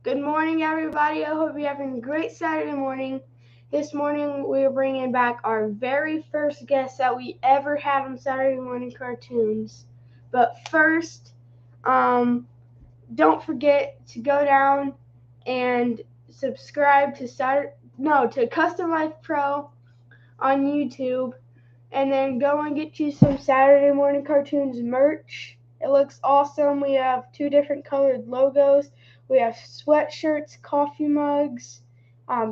Good morning, everybody. I hope you're having a great Saturday morning. This morning, we are bringing back our very first guest that we ever had on Saturday Morning Cartoons. But first, don't forget to go down and subscribe to Custom Life Pro on YouTube, and then go and get you some Saturday Morning Cartoons merch. It looks awesome. We have 2 different colored logos. We have sweatshirts, coffee mugs,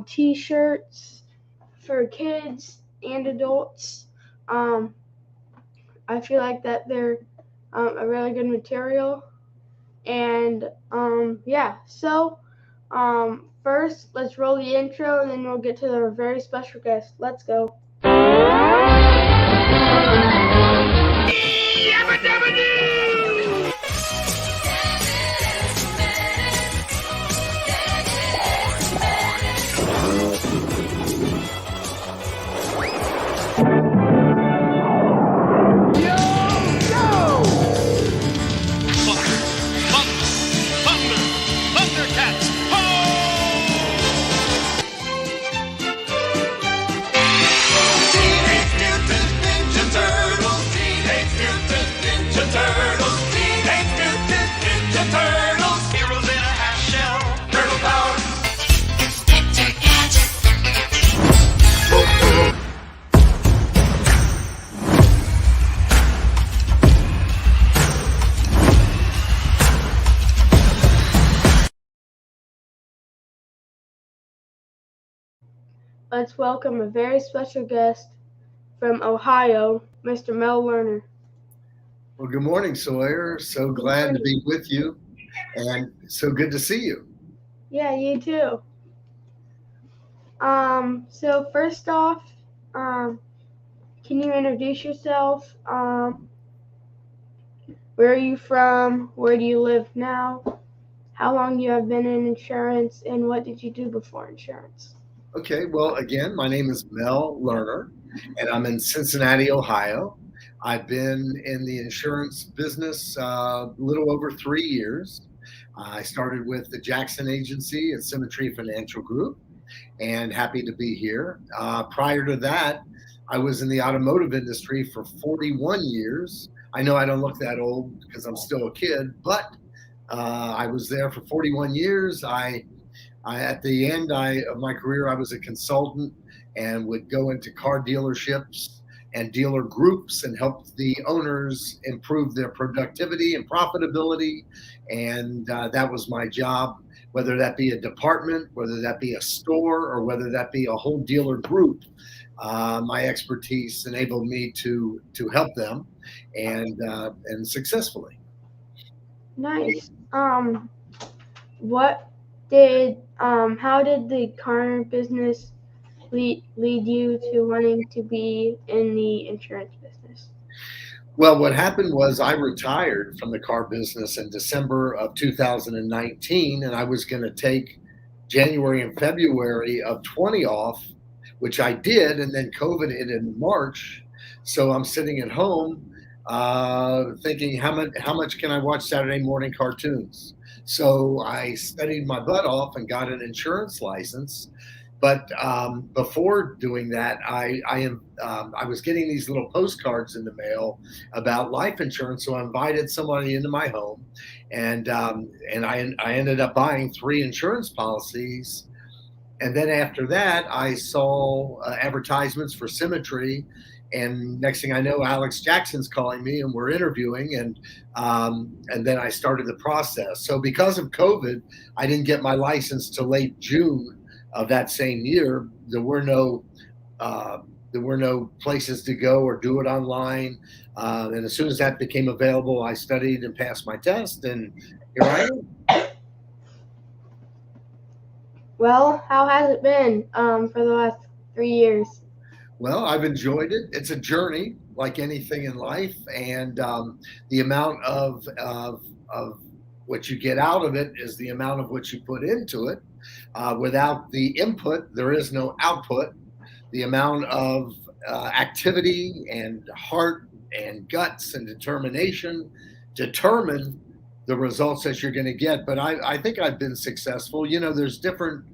t-shirts for kids and adults. I feel like that they're a really good material. And first let's roll the intro, and then we'll get to our very special guest. Let's go. Let's welcome a very special guest from Ohio, Mr. Melvin Lehrner. Well, good morning, Sawyer. So glad to be with you, and so good to see you. Yeah, you too. So first off, can you introduce yourself? Where are you from? Where do you live now? How long you have been in insurance, and what did you do before insurance? Okay, well, again, my name is Mel Lehrner, and I'm in Cincinnati, Ohio. I've been in the insurance business a little over 3 years. I started with the Jackson Agency at Symmetry Financial Group, and happy to be here. Prior to that, I was in the automotive industry for 41 years. I know I don't look that old because I'm still a kid, but I was there for 41 years. At the end of my career, I was a consultant and would go into car dealerships and dealer groups and help the owners improve their productivity and profitability. And that was my job, whether that be a department, whether that be a store, or whether that be a whole dealer group. My expertise enabled me to help them and successfully. Nice. How did the car business lead you to wanting to be in the insurance business? Well, what happened was I retired from the car business in December of 2019, and I was going to take January and February of 20 off, which I did, and then COVID hit in March. So I'm sitting at home thinking, how much can I watch Saturday morning cartoons? So I studied my butt off and got an insurance license. But before doing that, I was getting these little postcards in the mail about life insurance. So I invited somebody into my home, and I ended up buying 3 insurance policies. And then after that, I saw advertisements for Symmetry. And next thing I know, Alex Jackson's calling me, and we're interviewing, and then I started the process. So because of COVID, I didn't get my license till late June of that same year. There were no there were no places to go or do it online. And as soon as that became available, I studied and passed my test, and here I am. Well, how has it been for the last 3 years? Well, I've enjoyed it. It's a journey, like anything in life, and the amount of what you get out of it is the amount of what you put into it. Without the input, there is no output. The amount of activity and heart and guts and determination determine the results that you're going to get. But I think I've been successful. You know, there's different,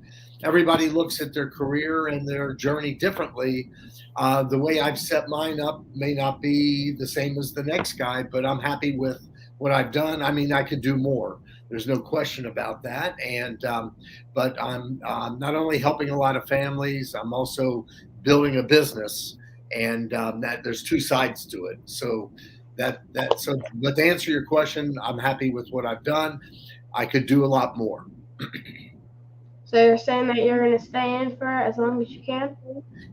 everybody looks at their career and their journey differently. The way I've set mine up may not be the same as the next guy, but I'm happy with what I've done. I mean, I could do more. There's no question about that. And but I'm not only helping a lot of families, I'm also building a business, and that there's two sides to it. So but to answer your question, I'm happy with what I've done. I could do a lot more. So you're saying that you're going to stay in for as long as you can,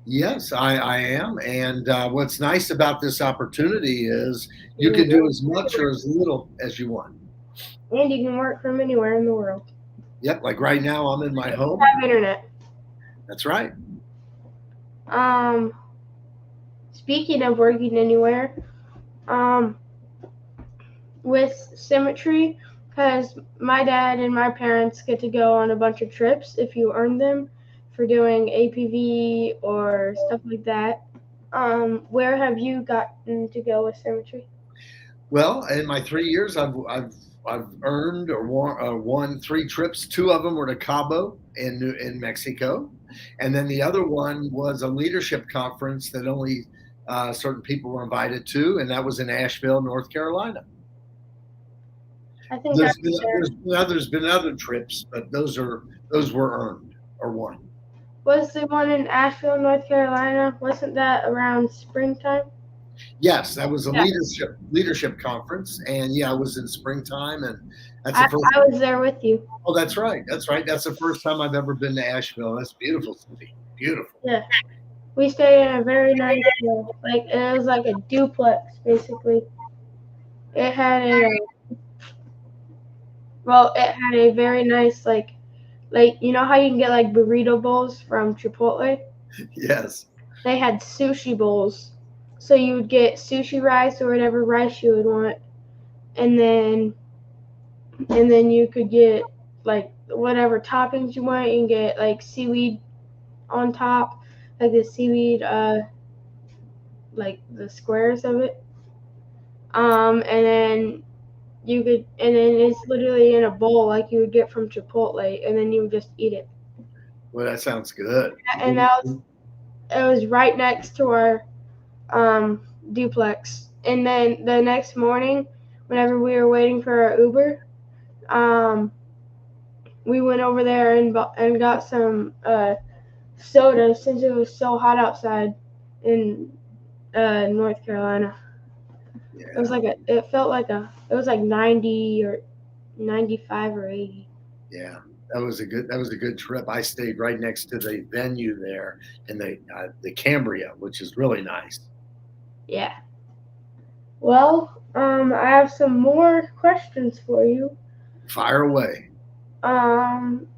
Yes, I am. And what's nice about this opportunity is you you can can do work as much or as little as you want. and you can work from anywhere in the world. Yep, like right now, I'm in my You home. have internet. That's right. Um, Speaking of working anywhere, um, with Symmetry, because my dad and my parents get to go on a bunch of trips if you earn them for doing APV or stuff like that. Where have you gotten to go with Symmetry? Well, in my 3 years, I've earned or won three trips. Two of them were to Cabo in Mexico, and then the other one was a leadership conference that only certain people were invited to, and that was in Asheville, North Carolina. I think I There's been was there. there's been other trips, but those were earned or won. Was the one in Asheville, North Carolina? Wasn't that around springtime? Yes, that was a Yeah, leadership conference, and yeah, it was in springtime, and that's I, the first. I was there with you. Oh, that's right. That's right. That's the first time I've ever been to Asheville. That's a beautiful city. Beautiful. Yeah, we stayed in a very nice, like it was like a duplex basically. It had it had a very nice like you know how you can get like burrito bowls from Chipotle? Yes. They had sushi bowls. So you would get sushi rice or whatever rice you would want, and then you could get like whatever toppings you want. You can get like seaweed on top, like the seaweed, like the squares of it. And then and then it's literally in a bowl like you would get from Chipotle, and then you would just eat it. Well, that sounds good. And that was it was right next to our duplex. And then the next morning, whenever we were waiting for our Uber, um, we went over there and got some soda since it was so hot outside in North Carolina. It was Yeah. like it felt like it was like 90 or 95 or 80. Yeah. That was a good trip. I stayed right next to the venue there in the Cambria, which is really nice. Yeah. Well, I have some more questions for you. Fire away.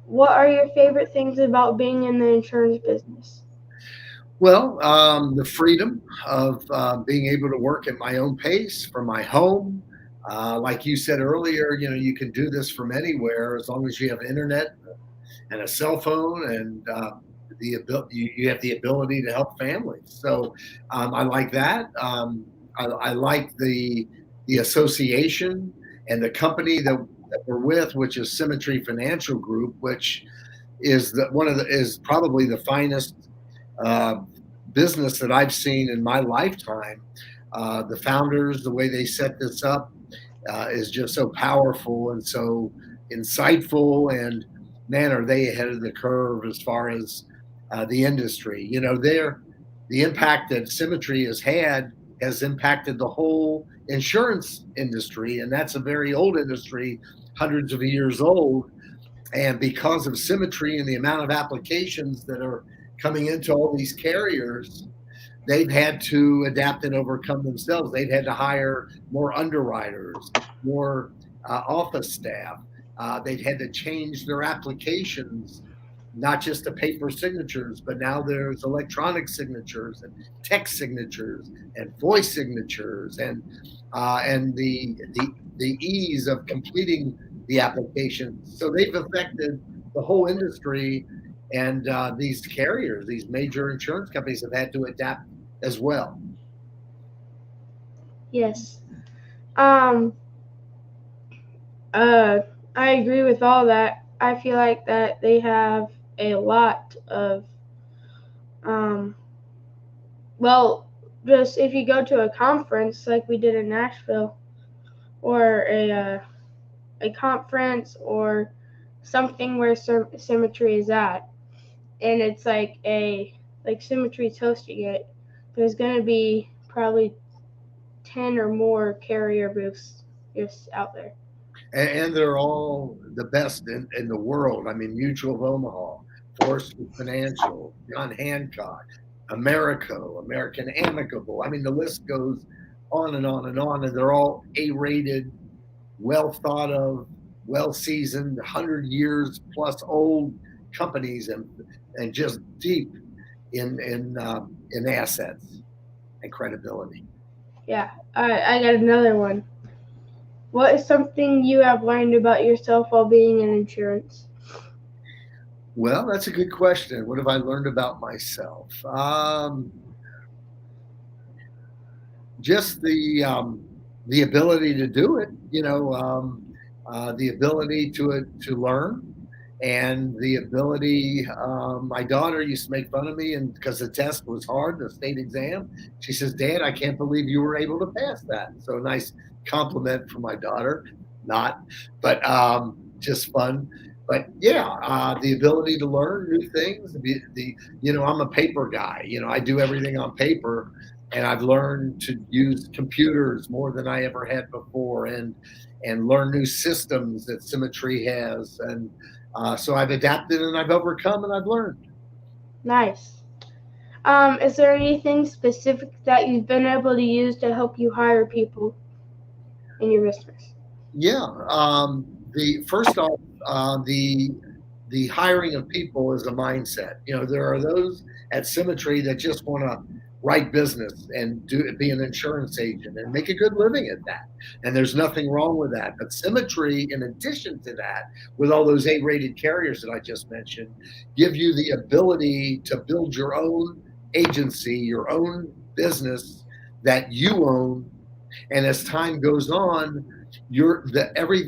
What are your favorite things about being in the insurance business? Well, the freedom of being able to work at my own pace from my home. Like you said earlier, you know, you can do this from anywhere as long as you have internet and a cell phone, and the ability you have the ability to help families. So I like that. I like the association and the company that we're with, which is Symmetry Financial Group, which is is probably the finest uh, business that I've seen in my lifetime. The founders, the way they set this up, is just so powerful and so insightful. And man, are they ahead of the curve as far as the industry? You know, the impact that Symmetry has had has impacted the whole insurance industry, and that's a very old industry, hundreds of years old. And because of Symmetry and the amount of applications that are coming into all these carriers, they've had to adapt and overcome themselves. They've had to hire more underwriters, more office staff. They've had to change their applications, not just the paper signatures, but now there's electronic signatures and text signatures and voice signatures, and the ease of completing the application. So they've affected the whole industry, and these carriers, these major insurance companies, have had to adapt as well. Yes. Um, uh, I agree with all that. I feel like that they have a lot of, um, well, just if you go to a conference like we did in Nashville, or a conference or something where symmetry is at, and it's like symmetry's hosting it, there's gonna be probably 10 or more carrier booths just out there. And they're all the best in the world. I mean, Mutual of Omaha, Forestry Financial, John Hancock, Americo, American Amicable. I mean, the list goes on and on and on, and they're all A-rated, well thought of, well seasoned, 100 years plus old companies, and just deep in assets and credibility. Yeah, I got another one. What is something you have learned about yourself while being in insurance? Well, that's a good question. What have I learned about myself? Just the ability to do it. The ability to learn, and the ability. My daughter used to make fun of me, and because the test was hard, the state exam, she says, "Dad, I can't believe you were able to pass that." So a nice compliment from my daughter. Not, but just fun. But yeah, the ability to learn new things. I'm a paper guy. I do everything on paper, and I've learned to use computers more than I ever had before, and learn new systems that Symmetry has, and so I've adapted and I've overcome and I've learned. Nice. Is there anything specific that you've been able to use to help you hire people in your business? Yeah. The first off, the hiring of people is a mindset. There are those at Symmetry that just want to write business and be an insurance agent and make a good living at that. And there's nothing wrong with that. But Symmetry, in addition to that, with all those A-rated carriers that I just mentioned, give you the ability to build your own agency, your own business that you own. And as time goes on,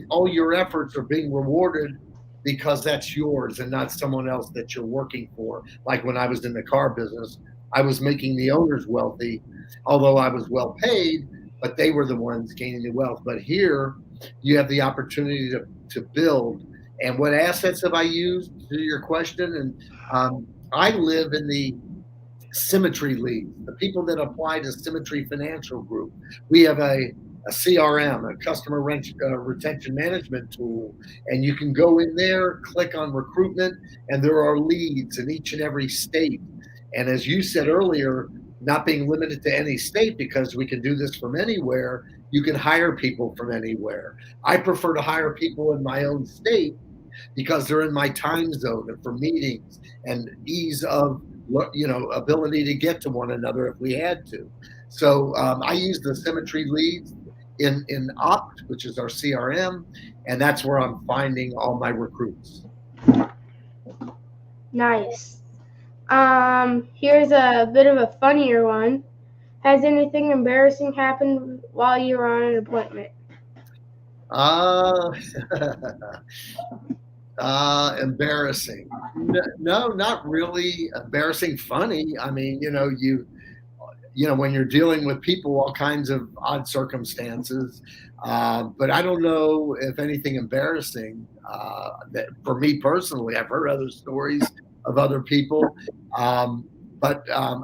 all your efforts are being rewarded because that's yours and not someone else that you're working for. Like when I was in the car business, I was making the owners wealthy, although I was well paid, but they were the ones gaining the wealth. But here, you have the opportunity to build. And what assets have I used, to your question? And I live in the Symmetry leads, the people that apply to Symmetry Financial Group. We have a CRM, a customer retention management tool, and you can go in there, click on recruitment, and there are leads in each and every state. And as you said earlier, not being limited to any state because we can do this from anywhere, you can hire people from anywhere. I prefer to hire people in my own state because they're in my time zone and for meetings and ease of ability to get to one another if we had to. So I use the Symmetry leads in Opt, which is our CRM, and that's where I'm finding all my recruits. Nice. Here's a bit of a funnier one. Has anything embarrassing happened while you were on an appointment? Uh, embarrassing. No, not really embarrassing. Funny. I mean, when you're dealing with people, all kinds of odd circumstances. But I don't know if anything embarrassing that for me personally. I've heard other stories of other people.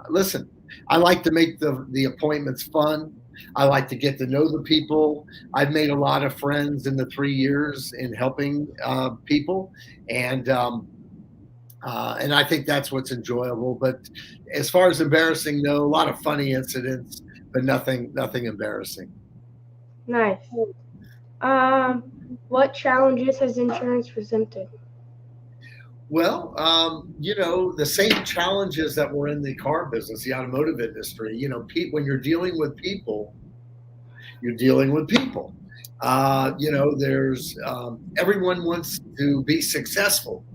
Listen, I like to make the appointments fun. I like to get to know the people. I've made a lot of friends in the 3 years in helping people, and And I think that's what's enjoyable. But as far as embarrassing, no, a lot of funny incidents, but nothing embarrassing. Nice. Um, what challenges has insurance presented? Well, the same challenges that were in the car business, the automotive industry. When you're dealing with people, you're dealing with people. There's everyone wants to be successful,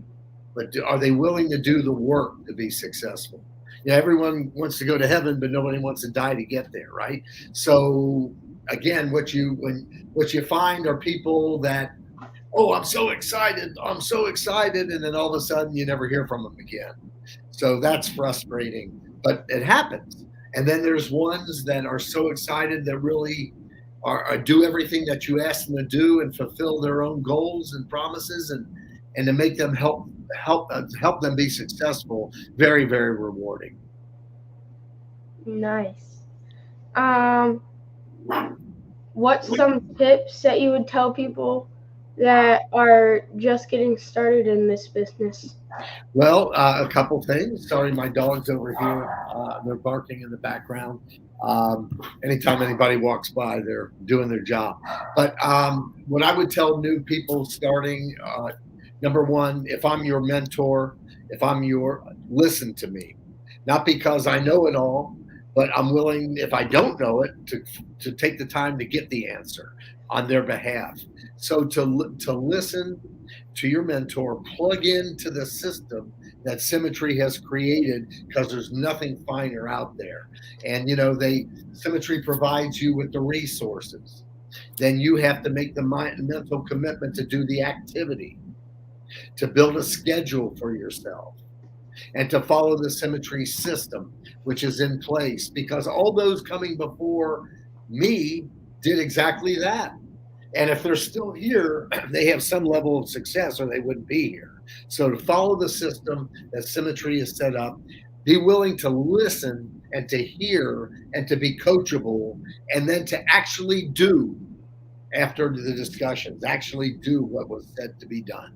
but are they willing to do the work to be successful? Everyone wants to go to heaven, but nobody wants to die to get there, right? So again, what you find are people that, oh, I'm so excited, and then all of a sudden you never hear from them again. So that's frustrating, but it happens. And then there's ones that are so excited that really are do everything that you ask them to do and fulfill their own goals and promises, and to make them help them be successful. Very, very rewarding. Nice. Um, what's some tips that you would tell people that are just getting started in this business? Well, a couple things. Sorry, my dog's over here. They're barking in the background. Um, Anytime anybody walks by, they're doing their job. But what I would tell new people starting, number one, if I'm your mentor, if I'm your, listen to me. Not because I know it all, but I'm willing, if I don't know it, to take the time to get the answer on their behalf. So to listen to your mentor, plug into the system that Symmetry has created, because there's nothing finer out there. And Symmetry provides you with the resources. Then you have to make the mental commitment to do the activity, to build a schedule for yourself, and to follow the Symmetry system, which is in place. Because all those coming before me did exactly that. And if they're still here, they have some level of success or they wouldn't be here. So to follow the system that Symmetry is set up, be willing to listen and to hear and to be coachable, and then to actually do after the discussions, actually do what was said to be done.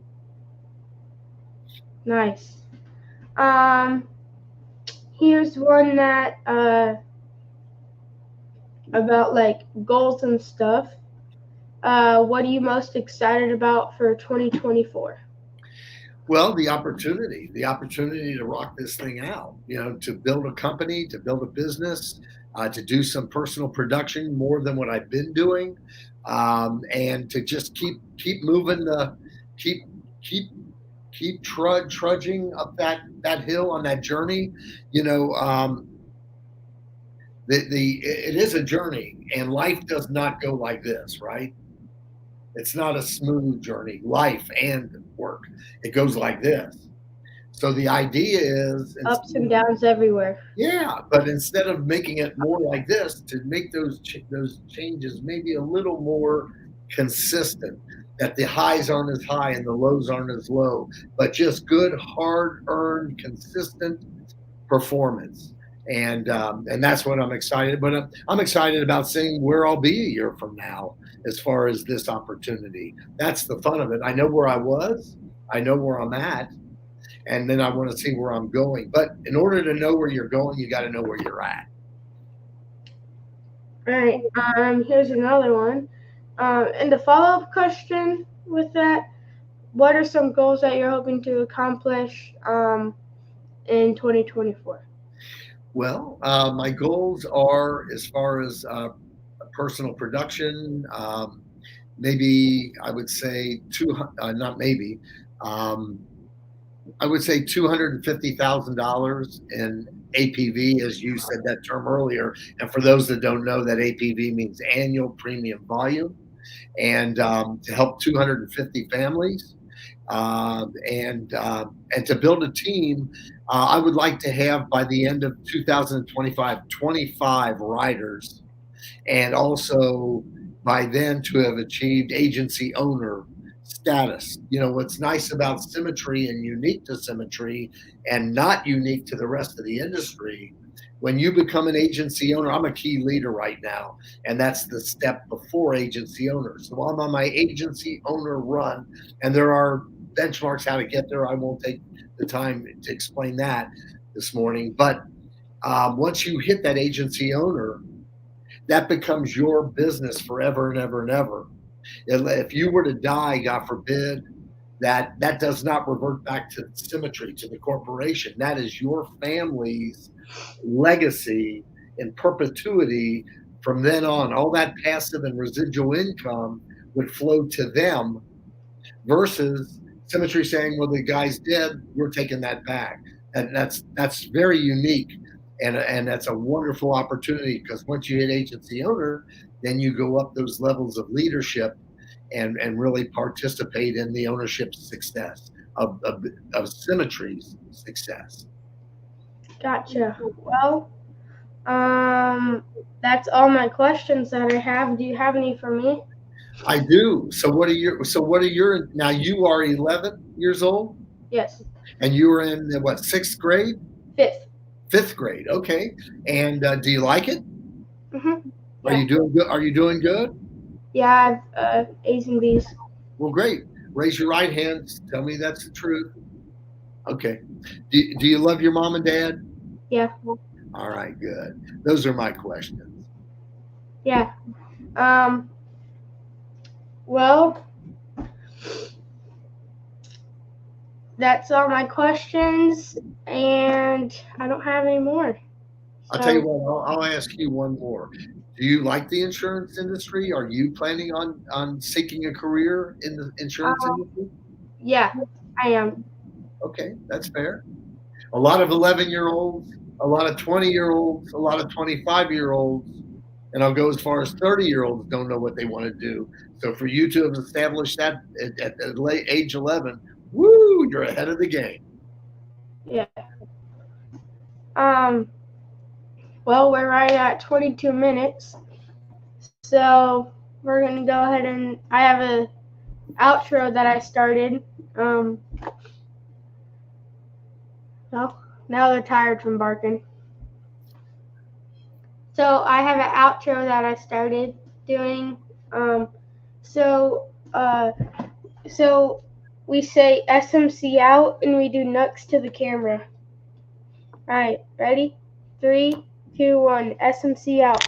Nice. Um, here's one that about like goals and stuff. What are you most excited about for 2024? Well, the opportunity to rock this thing out, to build a company, to build a business, to do some personal production more than what I've been doing, and to just keep moving keep keep keep trudging up that hill on that journey. You know, the it is a journey, and life does not go like this, right? It's not a smooth journey, life and work. It goes like this. So the idea is, Ups and downs everywhere. yeah, but instead of making it more like this, to make those changes maybe a little more consistent. That the highs aren't as high and the lows aren't as low, but just good, hard earned, consistent performance. And that's what I'm excited. But I'm excited about seeing where I'll be a year from now as far as this opportunity. That's the fun of it. I know where I was, I know where I'm at, and then I want to see where I'm going. But in order to know where you're going, you got to know where you're at. Right. Here's another one. And the follow-up question with that: what are some goals that you're hoping to accomplish in 2024? Well, my goals are, as far as personal production, maybe I would say not maybe, um, I would say $250,000 in APV, as you said that term earlier. And for those that don't know, that APV means annual premium volume, and to help 250 families, and to build a team. I would like to have, by the end of 2025, 25 riders, and also by then to have achieved agency owner status. What's nice about Symmetry and unique to Symmetry and not unique to the rest of the industry, when you become an agency owner, I'm a key leader right now, and that's the step before agency owner. So I'm on my agency owner run, and there are benchmarks how to get there. I won't take the time to explain that this morning. But once you hit that agency owner, that becomes your business forever and ever and ever. If you were to die, God forbid, that does not revert back to symmetry, to the corporation. That is your family's legacy in perpetuity from then on. All that passive and residual income would flow to them versus symmetry saying, well, the guy's dead, we're taking that back. And that's very unique. And that's a wonderful opportunity because once you hit agency owner, then you go up those levels of leadership and really participate in the ownership success of Symmetry's success. Gotcha. Well, that's all my questions that I have. Do you have any for me? I do. So what are your now you are 11 years old Yes. and you were in what, sixth grade? Fifth. Fifth grade. Okay. And do you like it? Mhm. Are you doing good? Are you doing good? Yeah, I've A's and B's. Well, great. Raise your right hand. Tell me that's the truth. Okay. Do you love your mom and dad? Yeah. All right, good. Those are my questions. Yeah. Um. Well, that's all my questions, and I don't have any more. I'll tell you So, what, I'll ask you one more. Do you like the insurance industry? Are you planning on seeking a career in the insurance um, industry? yeah, I am. Okay, that's fair. A lot of 11-year-olds, a lot of 20-year-olds, a lot of 25-year-olds, and I'll go as far as 30-year-olds don't know what they want to do. So for you to have established that at late age 11, woo, you're ahead of the game. Yeah. Um. Well, we're right at 22 minutes, so we're gonna go ahead and I have a outro that I started. Um. Well, now they're tired from barking. So I have an outro that I started doing. Um, so uh, so we say SMC out and we do nucks to the camera. All right, ready? 3, 2, 1. SMC out.